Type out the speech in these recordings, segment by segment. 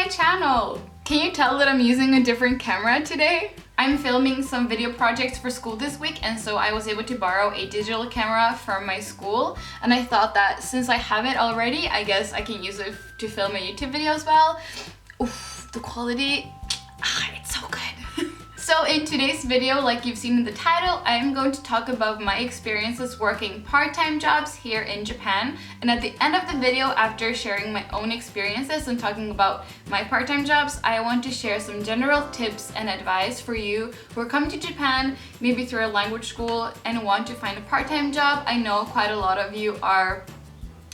my channel! Can you tell that I'm using a different camera today? I'm filming some video projects for school this week, and so I was able to borrow a digital camera from my school, and I thought that since I have it already, I guess I can use it to film a YouTube video as well. Oof, the quality, it's so good. So in today's video, like you've seen in the title, I'm going to talk about my experiences working part-time jobs here in Japan. And at the end of the video, after sharing my own experiences and talking about my part-time jobs, I want to share some general tips and advice for you who are coming to Japan, maybe through a language school, and want to find a part-time job. I know quite a lot of you are,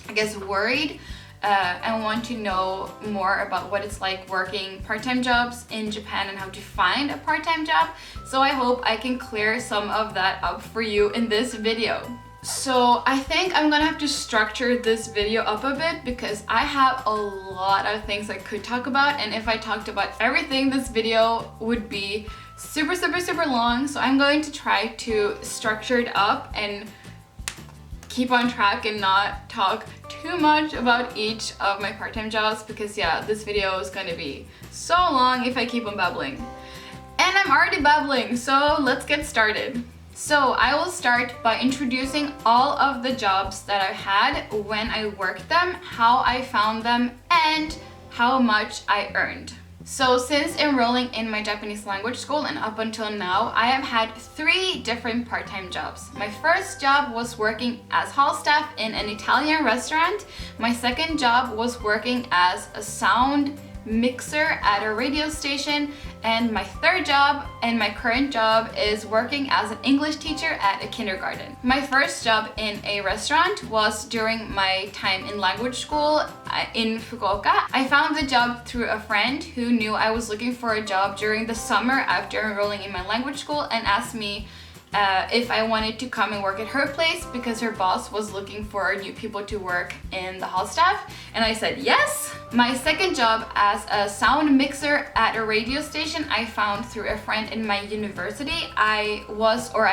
I guess, worried and want to know more about what it's like working part-time jobs in Japan and how to find a part-time job. So I hope I can clear some of that up for you in this video. So I think I'm gonna have to structure this video up a bit because I have a lot of things I could talk about, and if I talked about everything, this video would be super long. So I'm going to try to structure it up and keep on track and not talk too much about each of my part-time jobs because yeah, this video is going to be so long if I keep on babbling. And I'm already babbling, so let's get started. So I will start by introducing all of the jobs that I had, when I worked them, how I found them, and how much I earned. So since enrolling in my Japanese language school and up until now, I have had 3 different part-time jobs. My first job was working as hall staff in an Italian restaurant. My second job was working as a sound mixer at a radio station, and my third job and my current job is working as an English teacher at a kindergarten. My first job in a restaurant was during my time in language school in Fukuoka. I found the job through a friend who knew I was looking for a job during the summer after enrolling in my language school and asked me if I wanted to come and work at her place because her boss was looking for new people to work in the hall staff, and I said yes. My second job as a sound mixer at a radio station I found through a friend in my university. I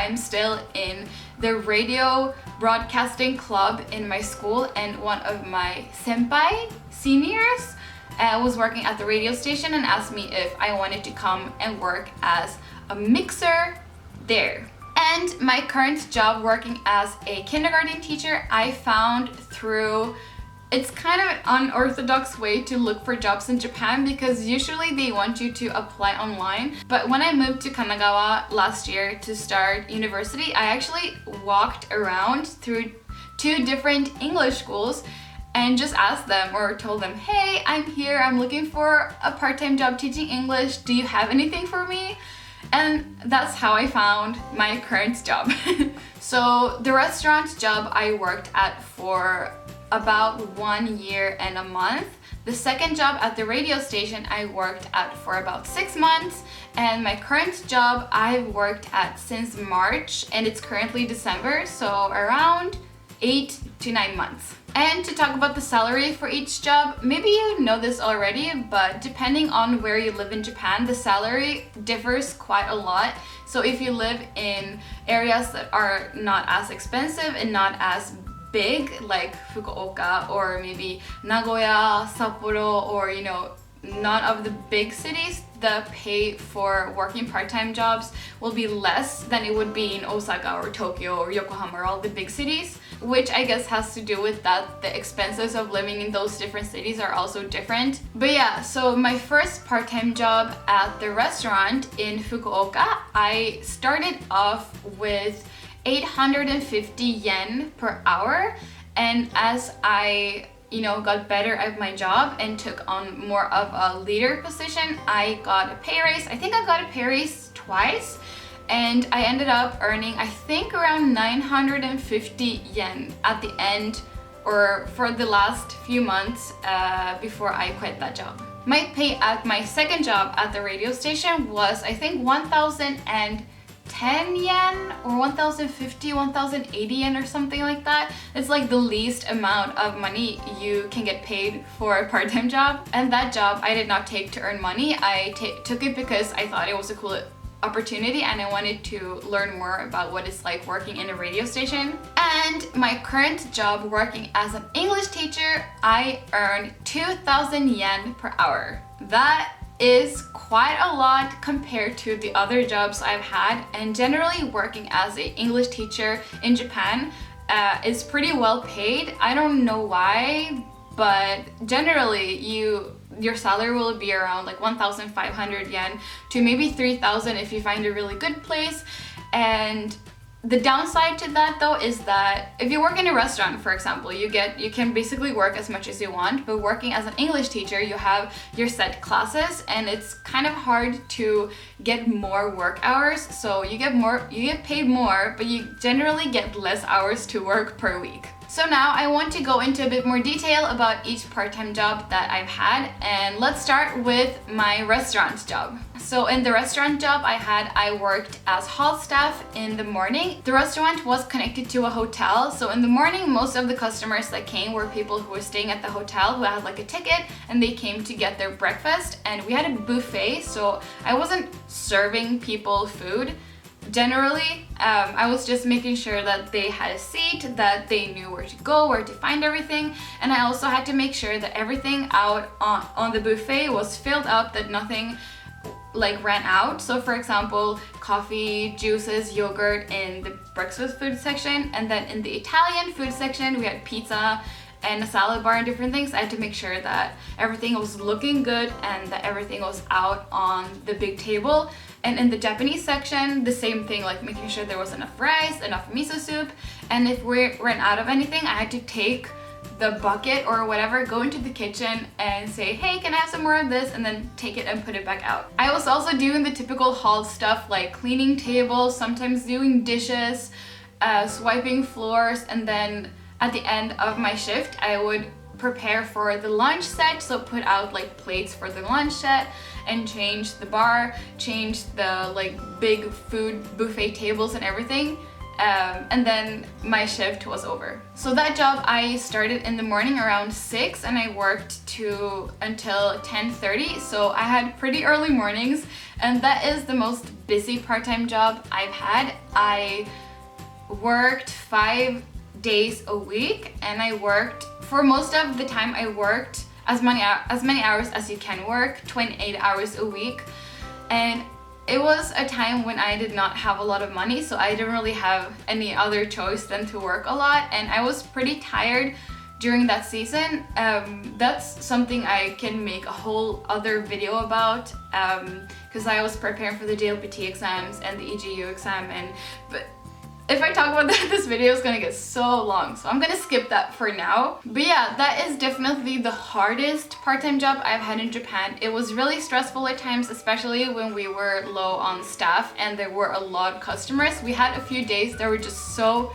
am still in the radio broadcasting club in my school, and one of my senpai, seniors, was working at the radio station and asked me if I wanted to come and work as a mixer there. And my current job working as a kindergarten teacher I found through, it's kind of an unorthodox way to look for jobs in Japan because usually they want you to apply online. But when I moved to Kanagawa last year to start university, I actually walked around through 2 different English schools and just asked them or told them, hey, I'm here, I'm looking for a part-time job teaching English. Do you have anything for me? And that's how I found my current job. So the restaurant job I worked at for about 1 year and a month. The second job at the radio station I worked at for about 6 months. And my current job I've worked at since March, and it's currently December, so around 8 to 9 months. And to talk about the salary for each job, maybe you know this already, but depending on where you live in Japan, the salary differs quite a lot. So if you live in areas that are not as expensive and not as big, like Fukuoka or maybe Nagoya, Sapporo, or none of the big cities, the pay for working part-time jobs will be less than it would be in Osaka or Tokyo or Yokohama or all the big cities, which I guess has to do with that the expenses of living in those different cities are also different. But yeah, so my first part-time job at the restaurant in Fukuoka, I started off with 850 yen per hour, and as I got better at my job and took on more of a leader position, I got a pay raise. I think I got a pay raise twice, and I ended up earning, I think, around 950 yen at the end, or for the last few months before I quit that job. My pay at my second job at the radio station was, I think, 1,010 yen or 1,050, 1,080 yen or something like that. It's like the least amount of money you can get paid for a part-time job. And that job I did not take to earn money. I took it because I thought it was a cool opportunity and I wanted to learn more about what it's like working in a radio station. And my current job working as an English teacher, I earn 2,000 yen per hour. That is quite a lot compared to the other jobs I've had, and generally working as an English teacher in Japan is pretty well paid. I don't know why, but generally your salary will be around like 1,500 yen to maybe 3,000 if you find a really good place. And the downside to that though is that if you work in a restaurant, for example, you can basically work as much as you want, but working as an English teacher, you have your set classes and it's kind of hard to get more work hours. So you get paid more, but you generally get less hours to work per week. So now I want to go into a bit more detail about each part-time job that I've had, and let's start with my restaurant job. So in the restaurant job I worked as hall staff in the morning. The restaurant was connected to a hotel, so in the morning most of the customers that came were people who were staying at the hotel who had like a ticket and they came to get their breakfast, and we had a buffet, so I wasn't serving people food. Generally, I was just making sure that they had a seat, that they knew where to go, where to find everything, and I also had to make sure that everything out on the buffet was filled up, that nothing like ran out. So for example, coffee, juices, yogurt in the breakfast food section, and then in the Italian food section we had pizza and a salad bar and different things. I had to make sure that everything was looking good and that everything was out on the big table. And in the Japanese section, the same thing, like making sure there was enough rice, enough miso soup, and if we ran out of anything, I had to take the bucket or whatever, go into the kitchen and say, hey, can I have some more of this? And then take it and put it back out. I was also doing the typical hall stuff like cleaning tables, sometimes doing dishes, swiping floors, and then at the end of my shift, I would prepare for the lunch set, so put out like plates for the lunch set and change the bar, change the like big food buffet tables and everything. And then my shift was over. So that job I started in the morning around 6 and I worked until 10:30. So I had pretty early mornings, and that is the most busy part-time job I've had. I worked 5 days a week, and I worked for most of the time. I worked as many hours as you can work, 28 hours a week, and it was a time when I did not have a lot of money, so I didn't really have any other choice than to work a lot, and I was pretty tired during that season. That's something I can make a whole other video about, because I was preparing for the JLPT exams and the EGU exam, but if I talk about that, this video is gonna get so long, so I'm gonna skip that for now. But yeah, that is definitely the hardest part-time job I've had in Japan. It was really stressful at times, especially when we were low on staff and there were a lot of customers. We had a few days that were just so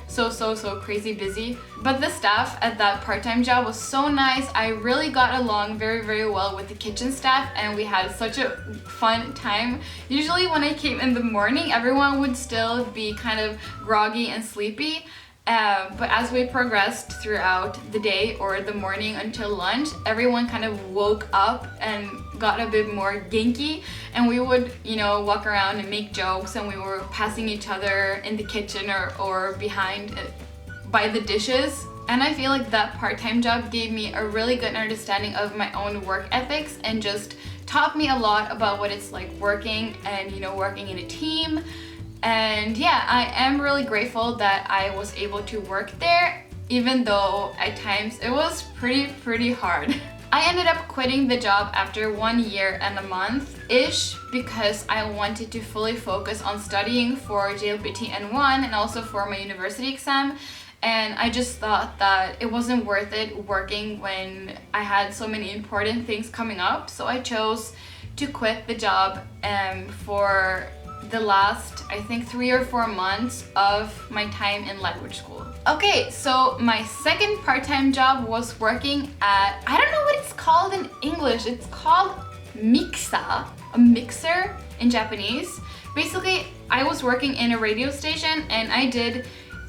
crazy busy. But the staff at that part-time job was so nice. I really got along very well with the kitchen staff, and we had such a fun time. Usually when I came in the morning, everyone would still be kind of groggy and sleepy. But as we progressed throughout the day or the morning until lunch, everyone kind of woke up and got a bit more genki, and we would, walk around and make jokes, and we were passing each other in the kitchen or behind by the dishes. And I feel like that part-time job gave me a really good understanding of my own work ethics and just taught me a lot about what it's like working and working in a team. And yeah, I am really grateful that I was able to work there, even though at times it was pretty hard. I ended up quitting the job after 1 year and a month-ish because I wanted to fully focus on studying for JLPT N1 and also for my university exam. And I just thought that it wasn't worth it working when I had so many important things coming up. So I chose to quit the job for the last, I think, 3 or 4 months of my time in language school. Okay, so my second part-time job was working at, I don't know what it's called in English. It's called miksa, a mixer in Japanese. Basically, I was working in a radio station and I did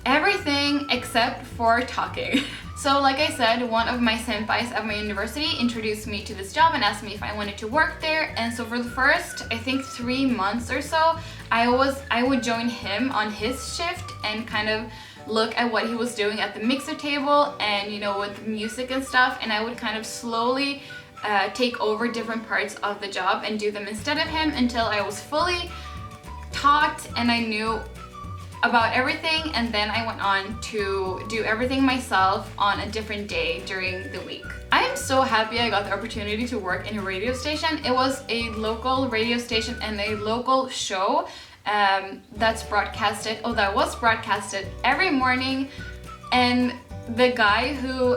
everything except for talking. So like I said, one of my senpais at my university introduced me to this job and asked me if I wanted to work there. And so for the first, I think 3 months or so, I would join him on his shift and kind of look at what he was doing at the mixer table and with music and stuff, and I would kind of slowly take over different parts of the job and do them instead of him until I was fully taught and I knew about everything, and then I went on to do everything myself on a different day during the week. I am so happy I got the opportunity to work in a radio station. It was a local radio station and a local show that was broadcasted every morning, and the guy who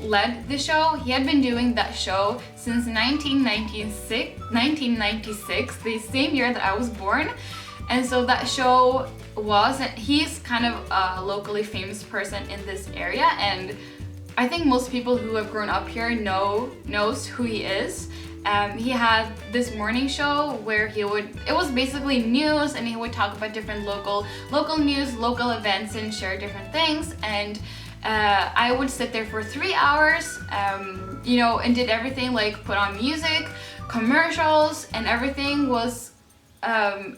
led the show, he had been doing that show since 1996, the same year that I was born. And so that show he's kind of a locally famous person in this area, and I think most people who have grown up here knows who he is. He had this morning show where it was basically news, and he would talk about different local news, local events, and share different things. And I would sit there for 3 hours, and did everything, like put on music, commercials, and everything was, I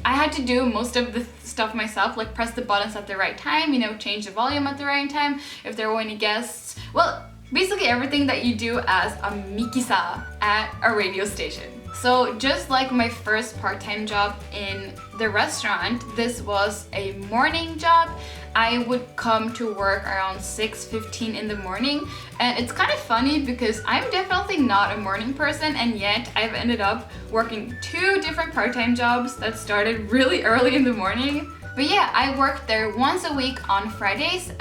had to do most of the stuff myself, like press the buttons at the right time, change the volume at the right time, if there were any guests. Well, basically everything that you do as a mikisa at a radio station. So just like my first part-time job in the restaurant, this was a morning job. I would come to work around 6:15 in the morning, and it's kind of funny because I'm definitely not a morning person, and yet I've ended up working 2 different part-time jobs that started really early in the morning. But yeah, I worked there once a week on Fridays.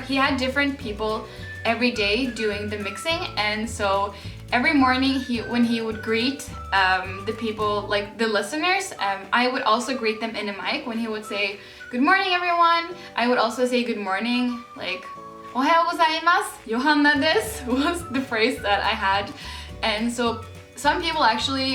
He had different people every day doing the mixing, and so every morning when he would greet the people, like the listeners, I would also greet them in a mic. When he would say, "Good morning everyone," I would also say good morning, like "Ohayou gozaimasu, Johanna desu" was the phrase that I had. And so some people actually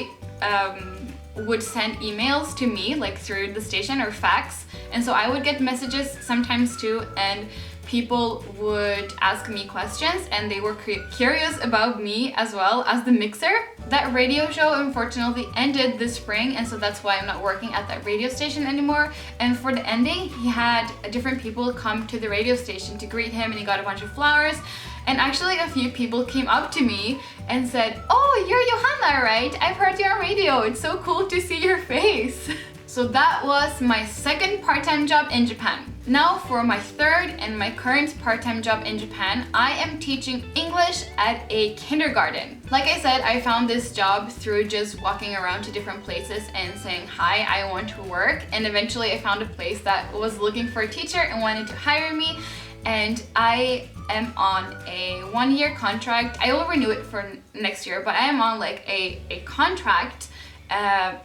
would send emails to me, like through the station or fax, and so I would get messages sometimes too, and people would ask me questions, and they were curious about me as well as the mixer. That radio show unfortunately ended this spring, and so that's why I'm not working at that radio station anymore. And for the ending, he had different people come to the radio station to greet him, and he got a bunch of flowers. And actually a few people came up to me and said, "Oh, you're Johanna, right? I've heard you on radio. It's so cool to see your face." So that was my second part-time job in Japan. Now for my third and my current part-time job in Japan, I am teaching English at a kindergarten. Like I said, I found this job through just walking around to different places and saying, "Hi, I want to work." And eventually I found a place that was looking for a teacher and wanted to hire me. And I am on a 1-year contract. I will renew it for next year, but I am on like a contract.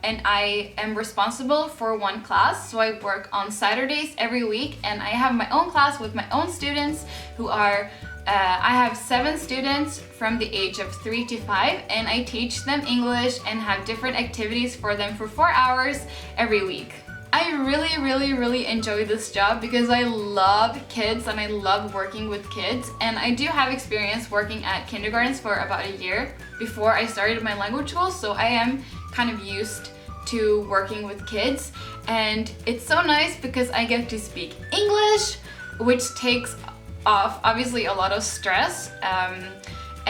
And I am responsible for 1 class, so I work on Saturdays every week, and I have my own class with my own students who are, I have 7 students from the age of 3 to 5, and I teach them English and have different activities for them for 4 hours every week. I really enjoy this job because I love kids and I love working with kids, and I do have experience working at kindergartens for about a year before I started my language school, so I am kind of used to working with kids. And it's so nice because I get to speak English, which takes off obviously a lot of stress,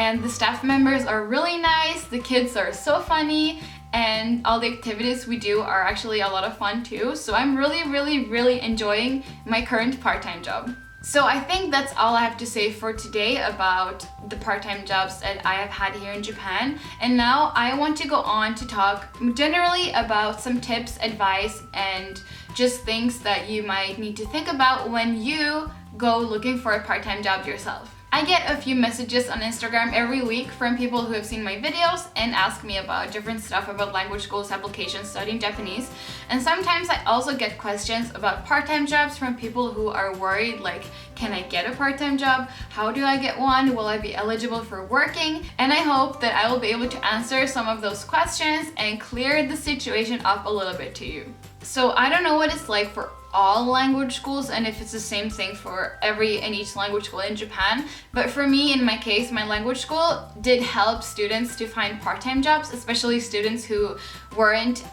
and the staff members are really nice, the kids are so funny, and all the activities we do are actually a lot of fun too. So I'm really enjoying my current part-time job. So I think that's all I have to say for today about the part-time jobs that I have had here in Japan. And now I want to go on to talk generally about some tips, advice, and just things that you might need to think about when you go looking for a part-time job yourself. I get a few messages on Instagram every week from people who have seen my videos and ask me about different stuff about language schools applications studying Japanese. And sometimes I also get questions about part-time jobs from people who are worried, like, can I get a part-time job? How do I get one? Will I be eligible for working? And I hope that I will be able to answer some of those questions and clear the situation up a little bit to you. So I don't know what it's like for all language schools and if it's the same thing for every and each language school in Japan. But for me, in my case, my language school did help students to find part-time jobs, especially students who weren't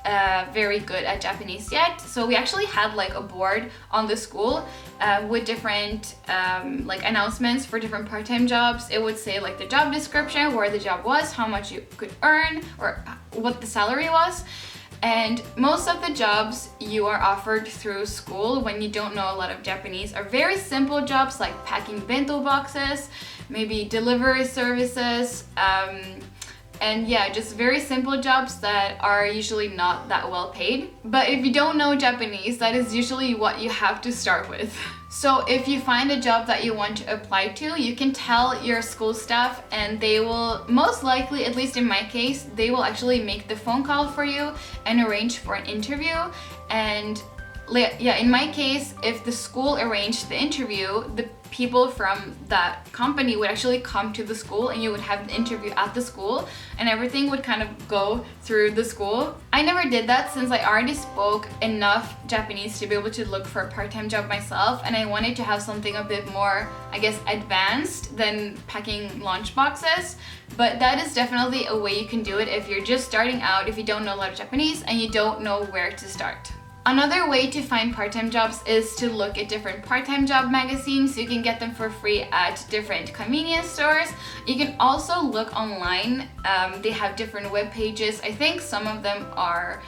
very good at Japanese yet. So we actually had like a board on the school with different like announcements for different part-time jobs. It would say like the job description, where the job was, how much you could earn, or what the salary was. And most of the jobs you are offered through school when you don't know a lot of Japanese are very simple jobs like packing bento boxes, maybe delivery services, and yeah, just very simple jobs that are usually not that well paid. But if you don't know Japanese, that is usually what you have to start with. So if you find a job that you want to apply to, you can tell your school staff and they will most likely, at least in my case, they will actually make the phone call for you and arrange for an interview. And yeah, in my case, if the school arranged the interview, the people from that company would actually come to the school and you would have the interview at the school and everything would kind of go through the school. I never did that since I already spoke enough Japanese to be able to look for a part-time job myself, and I wanted to have something a bit more, I guess, advanced than packing lunch boxes. But that is definitely a way you can do it if you're just starting out, if you don't know a lot of Japanese and you don't know where to start. Another way to find part-time jobs is to look at different part-time job magazines. You can get them for free at different convenience stores. You can also look online. They have different web pages. I think some of them are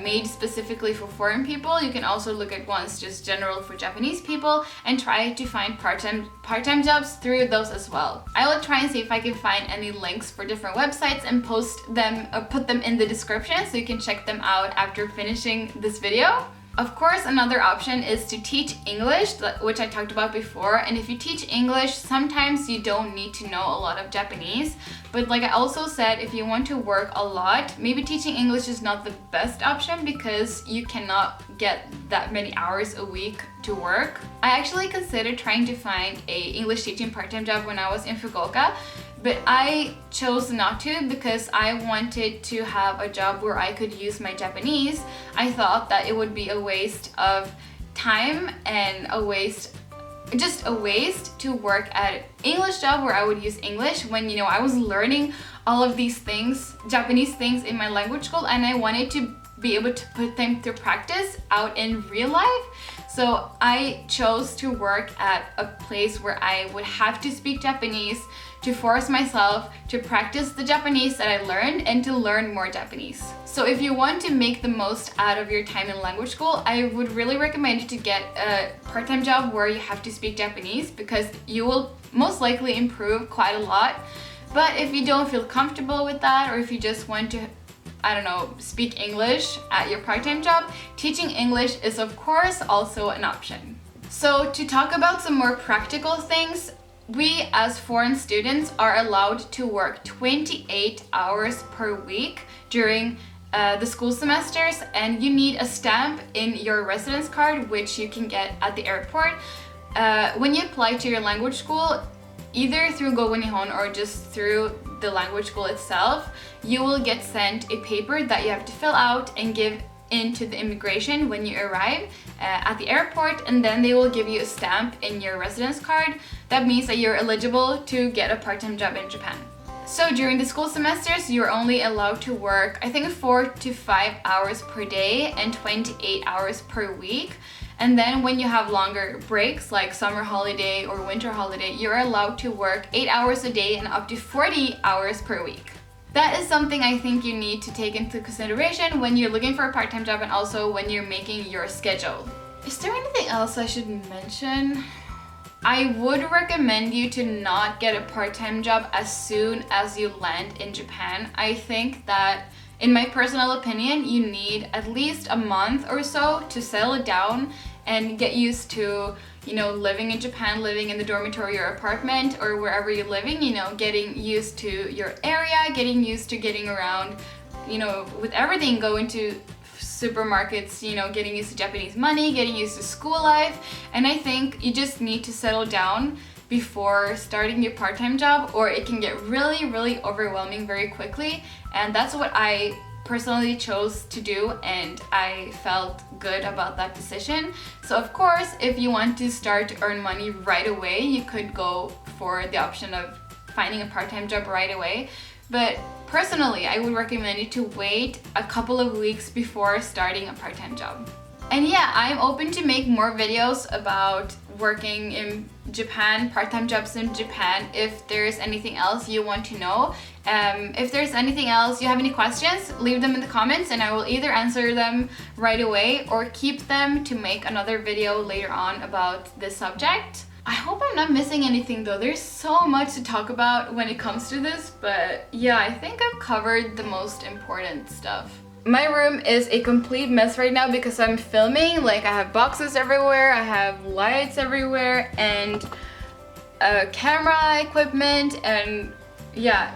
made specifically for foreign people. You can also look at ones just general for Japanese people and try to find part-time jobs through those as well. I will try and see if I can find any links for different websites and post them or put them in the description so you can check them out after finishing this video. Of course, another option is to teach English, which I talked about before. And if you teach English, sometimes you don't need to know a lot of Japanese. But like I also said, if you want to work a lot, maybe teaching English is not the best option because you cannot get that many hours a week to work. I actually considered trying to find a English teaching part-time job when I was in Fukuoka, but I chose not to because I wanted to have a job where I could use my Japanese. I thought that it would be a waste of time and just a waste to work at an English job where I would use English when, you know, I was learning all of these things, Japanese things in my language school, and I wanted to be able to put them to practice out in real life. So I chose to work at a place where I would have to speak Japanese to force myself to practice the Japanese that I learned and to learn more Japanese. So if you want to make the most out of your time in language school, I would really recommend you to get a part-time job where you have to speak Japanese because you will most likely improve quite a lot. But if you don't feel comfortable with that, or if you just want to, I don't know, speak English at your part-time job, teaching English is of course also an option. So to talk about some more practical things, we as foreign students are allowed to work 28 hours per week during the school semesters, and you need a stamp in your residence card, which you can get at the airport. When you apply to your language school, either through Go Nihon or just through the language school itself, you will get sent a paper that you have to fill out and give into the immigration when you arrive at the airport, and then they will give you a stamp in your residence card. That means that you're eligible to get a part-time job in Japan. So during the school semesters, you're only allowed to work, I think, 4 to 5 hours per day and 28 hours per week. And then when you have longer breaks like summer holiday or winter holiday, you're allowed to work 8 hours a day and up to 40 hours per week. That is something I think you need to take into consideration when you're looking for a part-time job and also when you're making your schedule. Is there anything else I should mention? I would recommend you to not get a part-time job as soon as you land in Japan. I think that, in my personal opinion, you need at least a month or so to settle down and get used to, you know, living in Japan, living in the dormitory or apartment or wherever you're living, you know, getting used to your area, getting used to getting around, you know, with everything, going to supermarkets, you know, getting used to Japanese money, getting used to school life. And I think you just need to settle down before starting your part-time job, or it can get really, really overwhelming very quickly. And that's what I personally chose to do, and I felt good about that decision. So of course, if you want to start to earn money right away, you could go for the option of finding a part-time job right away. But personally, I would recommend you to wait a couple of weeks before starting a part-time job. And yeah, I'm open to make more videos about working in Japan, part-time jobs in Japan, if there's anything else you want to know. If there's anything else, you have any questions, leave them in the comments and I will either answer them right away or keep them to make another video later on about this subject. I hope I'm not missing anything though. There's so much to talk about when it comes to this, but yeah, I think I've covered the most important stuff. My room is a complete mess right now because I'm filming. Like, I have boxes everywhere, I have lights everywhere, and camera equipment, and yeah,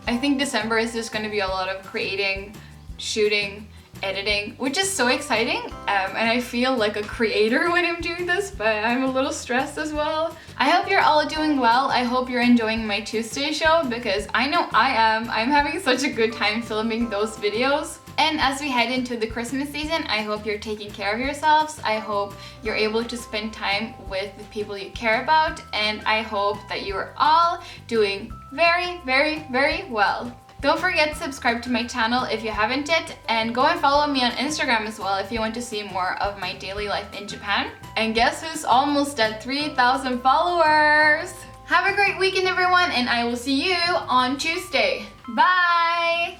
I think December is just gonna be a lot of creating, shooting, editing, which is so exciting, and I feel like a creator when I'm doing this, but I'm a little stressed as well. I hope you're all doing well. I hope you're enjoying my Tuesday show because I know I am. I'm having such a good time filming those videos. And as we head into the Christmas season, I hope you're taking care of yourselves. I hope you're able to spend time with the people you care about, and I hope that you are all doing very, very, very well. Don't forget to subscribe to my channel if you haven't yet, and go and follow me on Instagram as well if you want to see more of my daily life in Japan. And guess who's almost at 3,000 followers? Have a great weekend everyone, and I will see you on Tuesday. Bye!